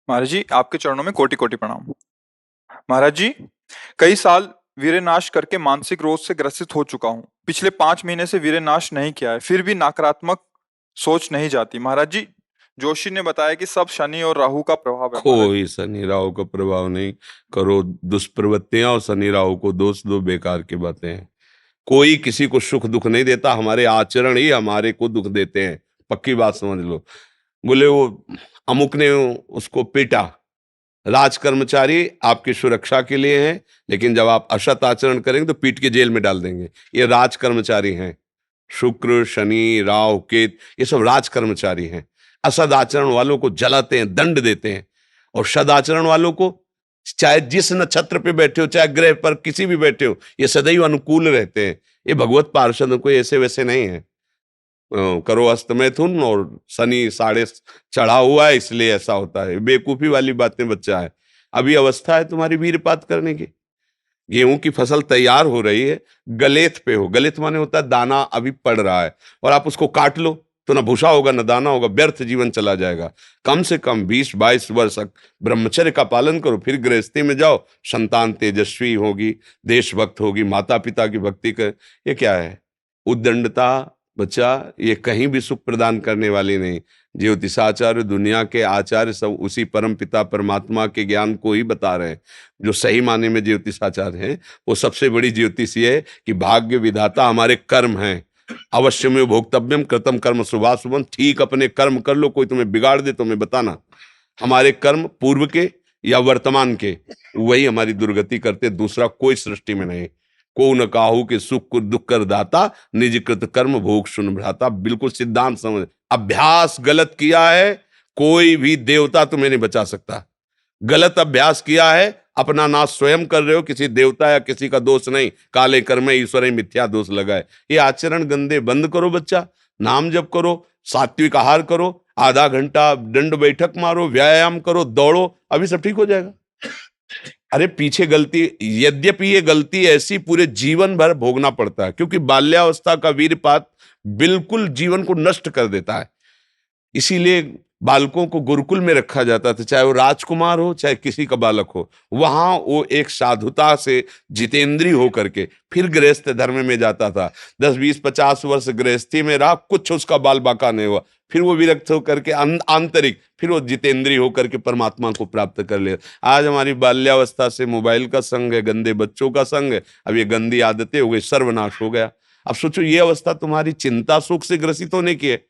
महाराज जी, आपके चरणों में कोटि कोटि प्रणाम। महाराज जी, कई साल वीर्यनाश करके मानसिक रोग से ग्रसित हो चुका हूँ। पिछले 5 महीने से वीर्यनाश नहीं किया है, फिर भी नकारात्मक सोच नहीं जाती। महाराज जी, जोशी ने बताया कि सब शनि और राहु का प्रभाव है। महाराज जी, कोई शनि राहु का प्रभाव नहीं। करो दुष्प्रवृत्तियां और शनि राहु को दोष दो, बेकार की बातें हैं। कोई किसी को सुख दुख नहीं देता, हमारे आचरण ही हमारे को दुख देते हैं। पक्की बात समझ लो। बोले वो अमुक ने उसको पीटा, राज कर्मचारी आपकी सुरक्षा के लिए हैं, लेकिन जब आप असत आचरण करेंगे तो पीट के जेल में डाल देंगे। ये राज कर्मचारी हैं। शुक्र, शनि, राहु, केत, ये सब राज कर्मचारी हैं। असद आचरण वालों को जलाते हैं, दंड देते हैं। और सदाचरण वालों को, चाहे जिस नक्षत्र पे बैठे हो, चाहे ग्रह पर किसी भी बैठे हो, ये सदैव अनुकूल रहते हैं। ये भगवत पार्षद कोई ऐसे वैसे नहीं है। करो अस्त मैथुन और शनि साढ़े चढ़ा हुआ है, इसलिए ऐसा होता है। बेवकूफी वाली बातें बच्चा है। अभी अवस्था है तुम्हारी वीरपात करने की। गेहूं की फसल तैयार हो रही है, गलेत पे हो। गलेत माने होता है दाना अभी पड़ रहा है, और आप उसको काट लो तो ना भूसा होगा ना दाना होगा, व्यर्थ जीवन चला जाएगा। कम से कम 20-22 वर्ष तक ब्रह्मचर्य का पालन करो, फिर गृहस्थी में जाओ। संतान तेजस्वी होगी, देशभक्त होगी, माता पिता की भक्ति कर। ये क्या है? उद्दंडता बच्चा, ये कहीं भी सुख प्रदान करने वाली नहीं। ज्योतिषाचार्य, दुनिया के आचार्य सब उसी परम पिता परमात्मा के ज्ञान को ही बता रहे हैं। जो सही माने में ज्योतिषाचार्य हैं, वो सबसे बड़ी ज्योतिष ये है कि भाग्य विधाता हमारे कर्म हैं। अवश्य में भोक्तव्यम कृतम कर्म शुभाशुभम। ठीक अपने कर्म कर लो, कोई तुम्हें बिगाड़ दे तो मैं बताना। हमारे कर्म पूर्व के या वर्तमान के, वही हमारी दुर्गति करते, दूसरा कोई सृष्टि में नहीं। को न काहू के सुख को दुख कर दाता, निज कृत कर्म भोग सुन भ्राता। बिल्कुल सिद्धांत समझ। अभ्यास गलत किया है, कोई भी देवता तुम्हें नहीं बचा सकता। गलत अभ्यास किया है, अपना नाश स्वयं कर रहे हो, किसी देवता या किसी का दोष नहीं। काले कर्म ईश्वर ही मिथ्या दोष लगाए। ये आचरण गंदे बंद करो बच्चा। नाम जप करो, सात्विक आहार करो, आधा घंटा दंड बैठक मारो, व्यायाम करो, दौड़ो, अभी सब ठीक हो जाएगा। अरे पीछे गलती, यद्यपि ये गलती ऐसी पूरे जीवन भर भोगना पड़ता है, क्योंकि बाल्यावस्था का वीरपात बिल्कुल जीवन को नष्ट कर देता है। इसीलिए बालकों को गुरुकुल में रखा जाता था, चाहे वो राजकुमार हो चाहे किसी का बालक हो। वहां वो एक साधुता से जितेंद्रीय होकर के फिर गृहस्थ धर्म में जाता था। 10-20-50 वर्ष गृहस्थी में रहा, कुछ उसका बाल बाका नहीं हुआ। फिर वो विरक्त होकर के आंतरिक, फिर वो जितेंद्रीय होकर के परमात्मा को प्राप्त कर ले। आज हमारी बाल्यावस्था से मोबाइल का संग है, गंदे बच्चों का संग है। अब ये गंदी आदतें हो गई, सर्वनाश हो गया। अब सोचो, ये अवस्था तुम्हारी चिंता सुख से ग्रसित होने की है,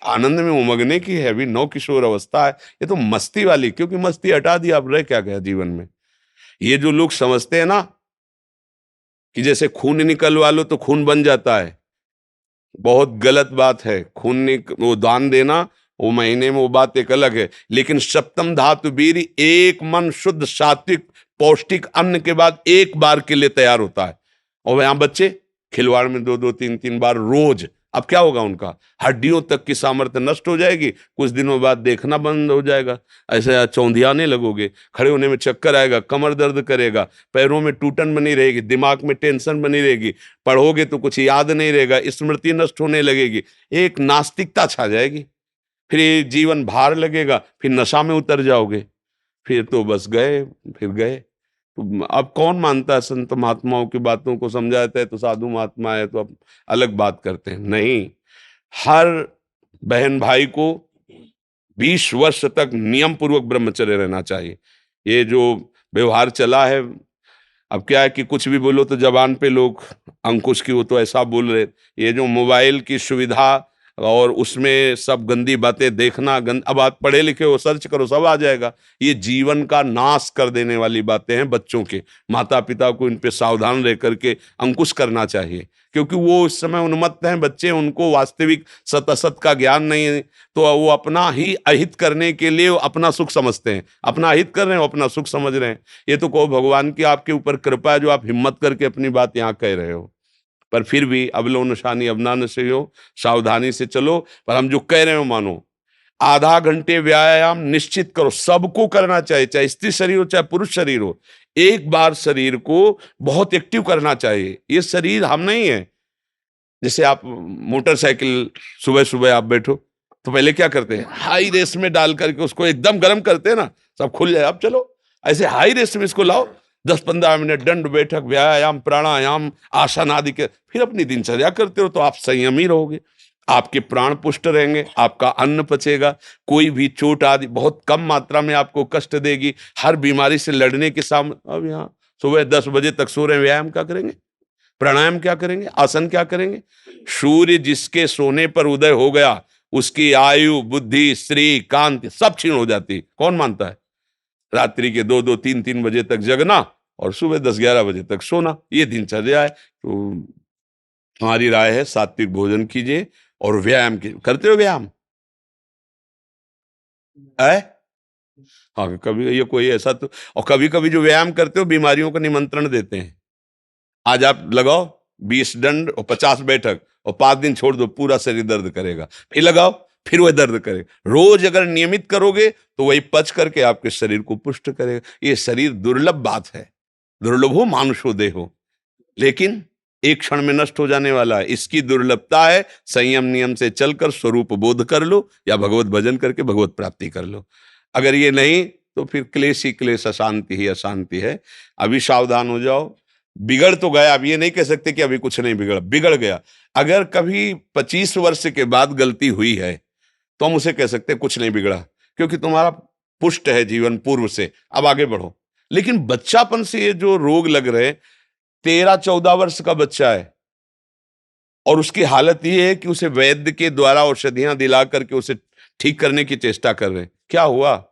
आनंद में उमगने की है। अभी नौ किशोर अवस्था है, ये तो मस्ती वाली। क्योंकि मस्ती हटा दी, अब रह क्या गया जीवन में? ये जो लोग समझते हैं ना कि जैसे खून निकलवा लो तो खून बन जाता है, बहुत गलत बात है। वो दान देना, वो महीने में वो बात एक अलग है, लेकिन सप्तम धातु वीर एक मन शुद्ध सात्विक पौष्टिक अन्न के बाद एक बार के लिए तैयार होता है। और यहां बच्चे खिलवाड़ में 2-2 3-3 बार रोज। अब क्या होगा? उनका हड्डियों तक की सामर्थ्य नष्ट हो जाएगी, कुछ दिनों बाद देखना बंद हो जाएगा, ऐसे चौंधियाने लगोगे, खड़े होने में चक्कर आएगा, कमर दर्द करेगा, पैरों में टूटन बनी रहेगी, दिमाग में टेंशन बनी रहेगी, पढ़ोगे तो कुछ याद नहीं रहेगा, स्मृति नष्ट होने लगेगी, एक नास्तिकता छा जाएगी। फिर ये जीवन भार लगेगा, फिर नशा में उतर जाओगे, फिर तो बस गए, फिर गए। तो अब कौन मानता है संत महात्माओं की बातों को? समझाते हैं तो साधु महात्मा है तो अब अलग बात करते हैं। नहीं, हर बहन भाई को 20 वर्ष तक नियम पूर्वक ब्रह्मचर्य रहना चाहिए। ये जो व्यवहार चला है, अब क्या है कि कुछ भी बोलो तो जबान पे लोग अंकुश की, वो तो ऐसा बोल रहे। ये जो मोबाइल की सुविधा और उसमें सब गंदी बातें देखना, अब आप पढ़े लिखे हो, सर्च करो, सब आ जाएगा। ये जीवन का नाश कर देने वाली बातें हैं बच्चों के। माता पिता को इन पे सावधान रह करके अंकुश करना चाहिए, क्योंकि वो इस समय उन्मत्त हैं बच्चे, उनको वास्तविक सत असत का ज्ञान नहीं है। तो वो अपना ही अहित करने के लिए अपना सुख समझते हैं, अपना अहित कर रहे हैं, अपना सुख समझ रहे हैं। ये तो कहो भगवान की आपके ऊपर कृपा है जो आप हिम्मत करके अपनी बात यहाँ कह रहे हो। पर फिर भी अबलो नशानी अबना नशे हो, सावधानी से चलो। पर हम जो कह रहे हो मानो। आधा घंटे व्यायाम निश्चित करो, सबको करना चाहिए, चाहे स्त्री शरीर हो चाहे पुरुष शरीर हो। एक बार शरीर को बहुत एक्टिव करना चाहिए। ये शरीर हम नहीं है। जैसे आप मोटरसाइकिल सुबह सुबह आप बैठो, तो पहले क्या करते हैं, हाई रेस में डाल करके उसको एकदम गर्म करते हैं ना, सब खुल जाए। अब चलो ऐसे हाई रेस में इसको लाओ, 10-15 मिनट दंड बैठक, व्यायाम, प्राणायाम, आसन आदि के, फिर अपनी दिनचर्या करते हो तो आप संयमी रहोगे, आपके प्राण पुष्ट रहेंगे, आपका अन्न पचेगा, कोई भी चोट आदि बहुत कम मात्रा में आपको कष्ट देगी, हर बीमारी से लड़ने के सामने। अब यहाँ सुबह 10 बजे तक सो रहे हैं, व्यायाम क्या करेंगे, प्राणायाम क्या करेंगे, आसन क्या करेंगे? सूर्य जिसके सोने पर उदय हो गया उसकी आयु, बुद्धि, स्त्री, कांति सब क्षीण हो जाती है। कौन मानता है? रात्रि के 2-2, 3-3 बजे तक जगना और सुबह 10-11 बजे तक सोना, ये दिनचर्या है। तो हमारी राय है सात्विक भोजन कीजिए और व्यायाम कीजिए। करते हो व्यायाम है? हाँ, कभी ये कोई ऐसा तो, और कभी कभी जो व्यायाम करते हो बीमारियों का निमंत्रण देते हैं। आज आप लगाओ 20 दंड और 50 बैठक और 5 दिन छोड़ दो, पूरा शरीर दर्द करेगा, फिर लगाओ फिर वह दर्द करेगा। रोज अगर नियमित करोगे तो वही पच करके आपके शरीर को पुष्ट करेगा। ये शरीर दुर्लभ बात है, दुर्लभो मानुषो देहो, लेकिन एक क्षण में नष्ट हो जाने वाला है। इसकी दुर्लभता है, संयम नियम से चलकर स्वरूप बोध कर लो या भगवत भजन करके भगवत प्राप्ति कर लो। अगर ये नहीं तो फिर क्लेश ही क्लेश, अशांति ही अशांति है। अभी सावधान हो जाओ। बिगड़ तो गया, अब ये नहीं कह सकते कि अभी कुछ नहीं बिगड़ा, बिगड़ गया। अगर कभी 25 वर्ष के बाद गलती हुई है तो हम उसे कह सकते हैं कुछ नहीं बिगड़ा, क्योंकि तुम्हारा पुष्ट है जीवन पूर्व से, अब आगे बढ़ो। लेकिन बच्चापन से ये जो रोग लग रहे, 13-14 वर्ष का बच्चा है और उसकी हालत ये है कि उसे वैद्य के द्वारा औषधियां दिला करके उसे ठीक करने की चेष्टा कर रहे हैं। क्या हुआ?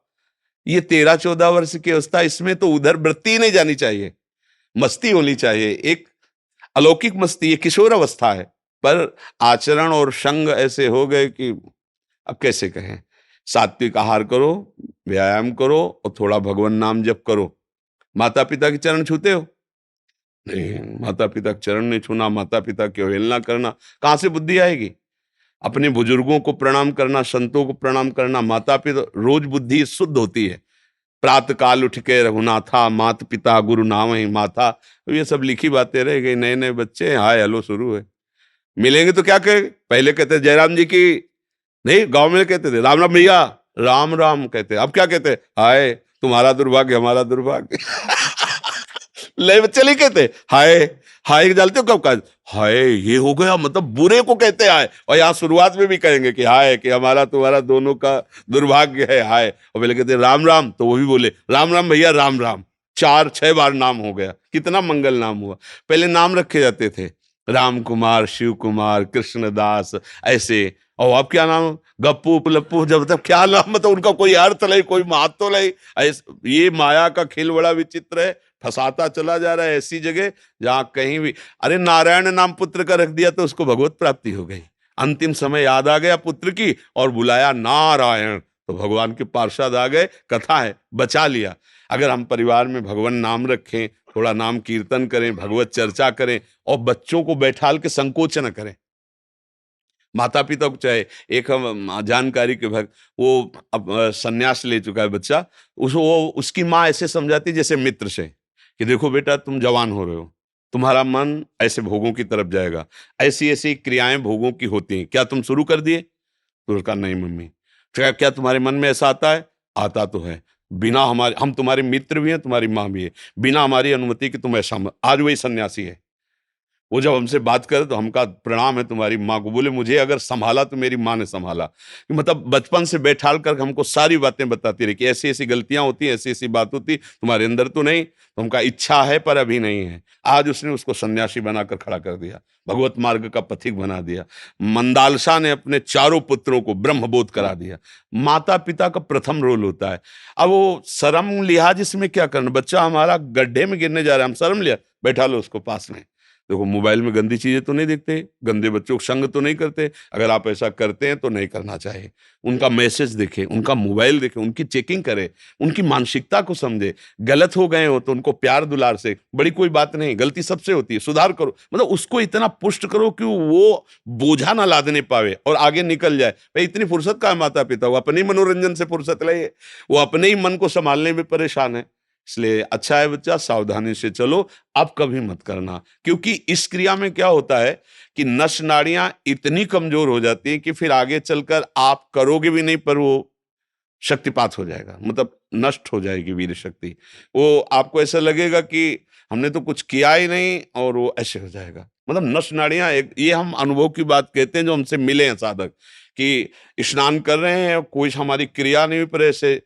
ये 13-14 वर्ष की अवस्था, इसमें तो उधर वृत्ति ही नहीं जानी चाहिए, मस्ती होनी चाहिए, एक अलौकिक मस्ती। ये किशोर अवस्था है, पर आचरण और संग ऐसे हो गए कि अब कैसे कहें। सात्विक आहार करो, व्यायाम करो और थोड़ा भगवान नाम जप करो। माता पिता के चरण छूते हो? नहीं, माता पिता के चरण नहीं छूना, माता पिता की अवहेलना करना, कहां से बुद्धि आएगी? अपने बुजुर्गों को प्रणाम करना, संतों को प्रणाम करना, माता पिता, रोज बुद्धि शुद्ध होती है। प्रातः काल उठ के रघुनाथा, मात पिता गुरु नाम ही माथा, तो ये सब लिखी बातें रह गई। नए नए बच्चे हाय हेलो शुरू है, मिलेंगे तो क्या कहे, पहले कहते जयराम जी की, नहीं गांव में कहते थे राम राम भैया, राम राम कहते, अब क्या कहते, हाय तुम्हारा दुर्भाग्य हमारा दुर्भाग्य। ले बच्चे नहीं कहते हाय, हाय जानते हो कब का, हाय ये हो गया, मतलब बुरे को कहते हैं हाय, और यहाँ शुरुआत में भी कहेंगे कि हाय, कि हमारा तुम्हारा दोनों का दुर्भाग्य है हाय। और पहले कहते राम राम, तो वो भी बोले राम राम भैया राम राम, 4-6 बार नाम हो गया, कितना मंगल नाम हुआ। पहले नाम रखे जाते थे, राम कुमार, शिव कुमार, कृष्णदास, ऐसे। और अब क्या नाम, गप्पू लप्पू, जब तक क्या नाम, मतलब उनका कोई अर्थ नहीं, कोई महत्व नहीं। ये माया का खेल बड़ा विचित्र है, फंसाता चला जा रहा है ऐसी जगह जहां कहीं भी, अरे नारायण नाम पुत्र का रख दिया तो उसको भगवत प्राप्ति हो गई। अंतिम समय याद आ गया पुत्र की और बुलाया नारायण, तो भगवान के पार्षद आ गए, कथा है, बचा लिया। अगर हम परिवार में भगवान नाम रखें, थोड़ा नाम कीर्तन करें, भगवत चर्चा करें और बच्चों को बैठाल के संकोच न करें। माता पिता को चाहे, एक हम जानकारी के भक्त, वो अब संन्यास ले चुका है बच्चा, वो उसकी माँ ऐसे समझाती जैसे मित्र से कि देखो बेटा तुम जवान हो रहे हो, तुम्हारा मन ऐसे भोगों की तरफ जाएगा, ऐसी ऐसी क्रियाएं भोगों की होती हैं, क्या तुम शुरू कर दिए? तो उसका नहीं मम्मी। क्या क्या तुम्हारे मन में ऐसा आता है? आता तो है, बिना हमारे, हम तुम्हारे मित्र भी हैं, तुम्हारी माँ भी है, बिना हमारी अनुमति कि तुम ऐसा मत। आज वही सन्यासी है, वो जब हमसे बात करे तो हमका प्रणाम है तुम्हारी माँ को, बोले मुझे अगर संभाला तो मेरी माँ ने संभाला। मतलब बचपन से बैठाल कर हमको सारी बातें बताती रही कि ऐसी ऐसी गलतियां होती, ऐसी ऐसी बात होती, तुम्हारे अंदर तो नहीं, तो हमका इच्छा है पर अभी नहीं है। आज उसने उसको सन्यासी बनाकर खड़ा कर दिया, भगवत मार्ग का पथिक बना दिया। मंदालसा ने अपने चारों पुत्रों को ब्रह्मबोध करा दिया। माता पिता का प्रथम रोल होता है। अब वो शर्म लिहाज इसमें क्या करना, बच्चा हमारा गड्ढे में गिरने जा रहा है, हम शर्म लिया, बैठा लो उसको पास में। देखो मोबाइल में गंदी चीजें तो नहीं देखते, गंदे बच्चों को संग तो नहीं करते, अगर आप ऐसा करते हैं तो नहीं करना चाहिए। उनका मैसेज देखें, उनका मोबाइल देखें, उनकी चेकिंग करें, उनकी मानसिकता को समझे। गलत हो गए हो तो उनको प्यार दुलार से, बड़ी कोई बात नहीं, गलती सबसे होती है, सुधार करो, मतलब उसको इतना पुष्ट करो कि वो बोझा ना लादने पावे और आगे निकल जाए। भाई इतनी फुर्सत का है माता पिता, वो अपने ही मनोरंजन से फुर्सत ले, वो अपने ही मन को संभालने में परेशान है। इसलिए अच्छा है बच्चा, सावधानी से चलो, अब कभी मत करना। क्योंकि इस क्रिया में क्या होता है कि नस नाड़ियां इतनी कमजोर हो जाती हैं कि फिर आगे चलकर आप करोगे भी नहीं, पर वो शक्तिपात हो जाएगा, मतलब नष्ट हो जाएगी वीर शक्ति। वो आपको ऐसा लगेगा कि हमने तो कुछ किया ही नहीं, और वो ऐसे हो जाएगा। मतलब नस नाड़ियां एक, ये हम अनुभव की बात कहते हैं जो हमसे मिले हैं साधक, कि स्नान कर रहे हैं, कोई हमारी क्रिया नहीं हुई, पर ऐसे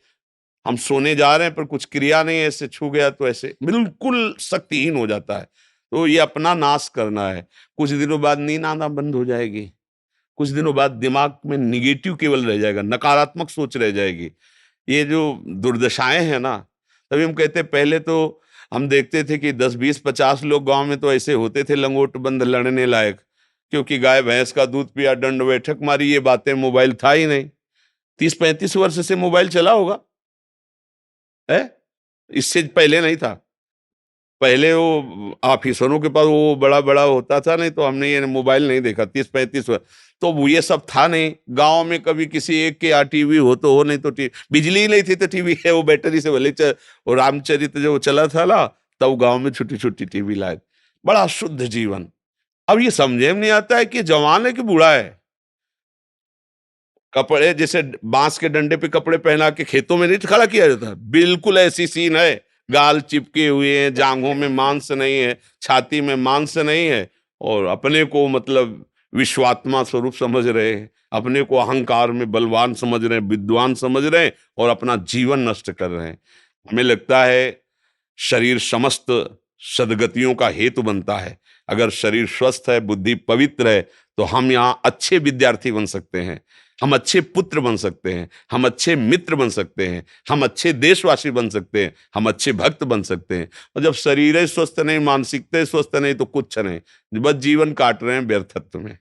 हम सोने जा रहे हैं पर कुछ क्रिया नहीं है, ऐसे छू गया तो ऐसे बिल्कुल शक्तिहीन हो जाता है। तो ये अपना नाश करना है। कुछ दिनों बाद नींद आना बंद हो जाएगी, कुछ दिनों बाद दिमाग में निगेटिव केवल रह जाएगा, नकारात्मक सोच रह जाएगी। ये जो दुर्दशाएं हैं ना, तभी हम कहते हैं पहले तो हम देखते थे कि 10 20 50 लोग गांव में तो ऐसे होते थे लंगोट बंद लड़ने लायक, क्योंकि गाय भैंस का दूध पिया, दंड बैठक मारी, ये बातें, मोबाइल था ही नहीं। 30 35 वर्ष से मोबाइल चला होगा है, इससे पहले नहीं था। पहले वो ऑफिसरों के पास वो बड़ा-बड़ा होता था, नहीं तो हमने ये मोबाइल नहीं देखा 30 35 वर्ष। तो वो ये सब था नहीं। गाँव में कभी किसी एक के यहाँ टीवी हो तो हो, नहीं तो बिजली ही नहीं थी तो टीवी है, वो बैटरी से भले वो रामचरित जो चला था ना, तब गाँव में छोटी-छोटी टीवी लाए। बड़ा शुद्ध जीवन। अब ये समझे में नहीं आता है कि जवान है कि बूढ़ा है। कपड़े जैसे बांस के डंडे पे कपड़े पहना के खेतों में नहीं खड़ा किया जाता, बिल्कुल ऐसी सीन है। गाल चिपके हुए हैं, जांघों में मांस नहीं है, छाती में मांस नहीं है, और अपने को मतलब विश्वात्मा स्वरूप समझ रहे हैं, अपने को अहंकार में बलवान समझ रहे हैं, विद्वान समझ रहे हैं, और अपना जीवन नष्ट कर रहे हैं। हमें लगता है शरीर समस्त सद्गतियों का हेतु बनता है। अगर शरीर स्वस्थ है, बुद्धि पवित्र है, तो हम यहाँ अच्छे विद्यार्थी बन सकते हैं, हम अच्छे पुत्र बन सकते हैं, हम अच्छे मित्र बन सकते हैं, हम अच्छे देशवासी बन सकते हैं, हम अच्छे भक्त बन सकते हैं। और जब शरीर ही स्वस्थ नहीं, मानसिकता ही स्वस्थ नहीं, तो कुछ नहीं, बस जीवन काट रहे हैं व्यर्थत्व में।